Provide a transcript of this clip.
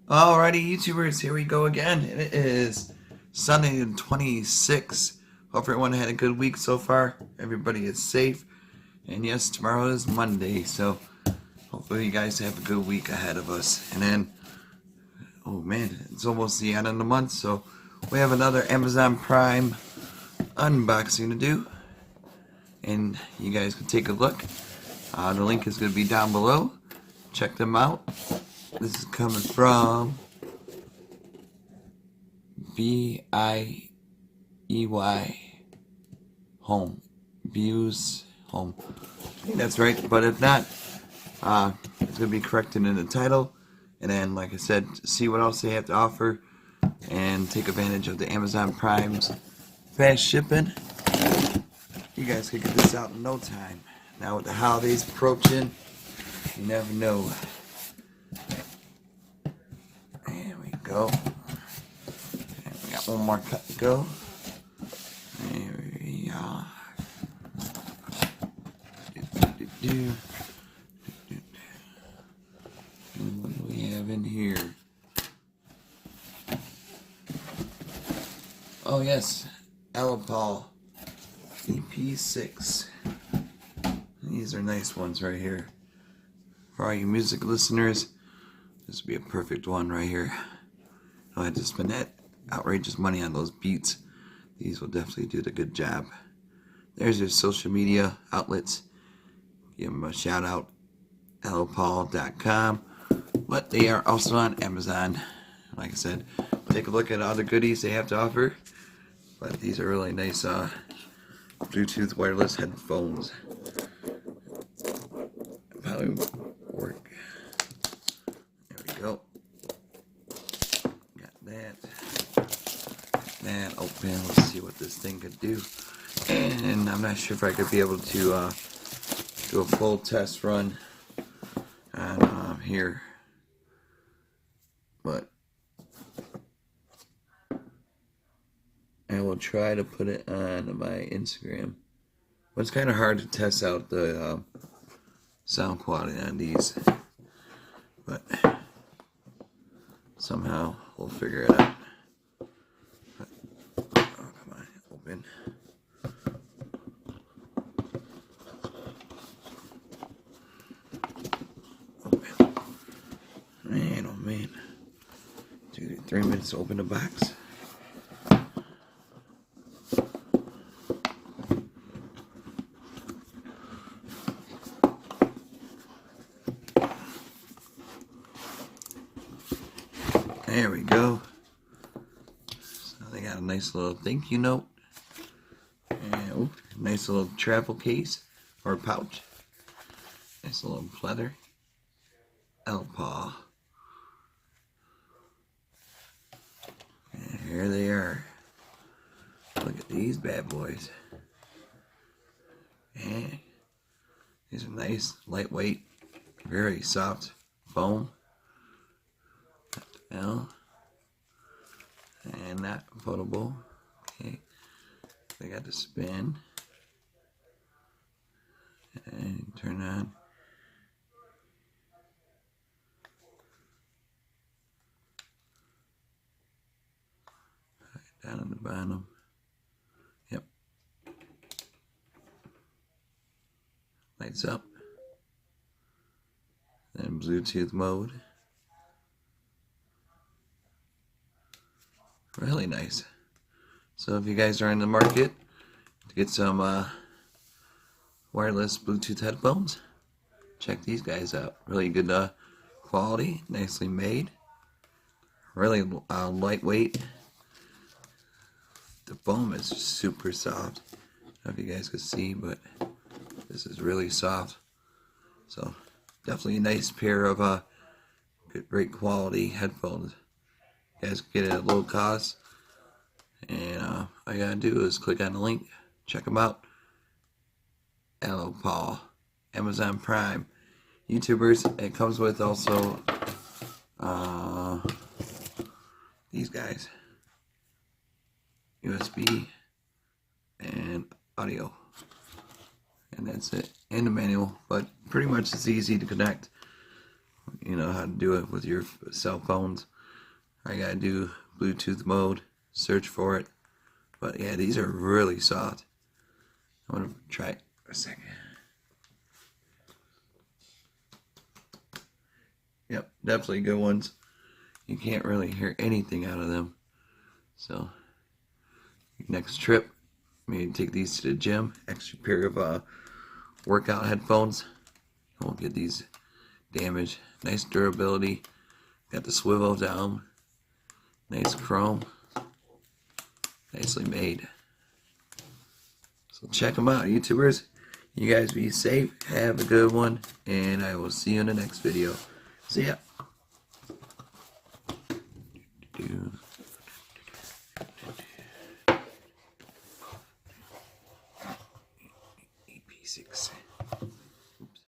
Alrighty, YouTubers, here we go again. It is Sunday the 26th. Hope everyone had a good week so far. Everybody is safe. And yes, tomorrow is Monday, so hopefully you guys have a good week ahead of us. And then, oh man, it's almost the end of the month, so we have another Amazon Prime unboxing to do. And you guys can take a look. The link is going to be down below. Check them out. This is coming from BIEY Home. Views Home. I think that's right, but if not, it's going to be corrected in the title. And then, like I said, see what else they have to offer and take advantage of the Amazon Prime's fast shipping. You guys can get this out in no time. Now with the holidays approaching, you never know. There we go. And we got one more cut to go. There we are. And what do we have in here? Oh yes, ELEPAWL EP6. These are nice ones right here. For all you music listeners, this would be a perfect one right here. I don't have to spend that outrageous money on those beats. These will definitely do the good job. There's your social media outlets. Give them a shout out, elepawl.com. But they are also on Amazon. Like I said, take a look at all the goodies they have to offer. But these are really nice Bluetooth wireless headphones. Probably work. There we go. Got that. That open. Let's see what this thing could do. And I'm not sure if I could be able to do a full test run on here, but I will try to put it on my Instagram. But it's kind of hard to test out the sound quality on these, but somehow we'll figure it out. But, oh, come on, open. Man, oh man. 3 minutes to open the box. There we go. So they got a nice little thank you note. And nice little travel case or pouch. Nice little leather. ELEPAWL. And here they are. Look at these bad boys. And these are nice, lightweight, very soft foam. L. And not foldable. Okay. They got the spin. And turn on. Down at the bottom. Yep. Lights up. Then Bluetooth mode. Really nice. So if you guys are in the market to get some wireless Bluetooth headphones, check these guys out. Really good quality, nicely made, really lightweight. The foam is super soft. I don't know if you guys can see, but this is really soft. So definitely a nice pair of great quality headphones. You guys can get it at low cost, and all you gotta do is click on the link, check them out. ELEPAWL, Amazon Prime, YouTubers. It comes with also these guys, USB and audio, and that's it. And the manual, but pretty much it's easy to connect. You know how to do it with your cell phones. I gotta do Bluetooth mode, search for it. But yeah, these are really soft. I'm gonna try it for a second. Yep, definitely good ones. You can't really hear anything out of them. So, next trip, maybe take these to the gym. Extra pair of workout headphones. I won't get these damaged. Nice durability. Got the swivel down. Nice chrome. Nicely made. So check them out, YouTubers. You guys be safe. Have a good one. And I will see you in the next video. See ya. EP6.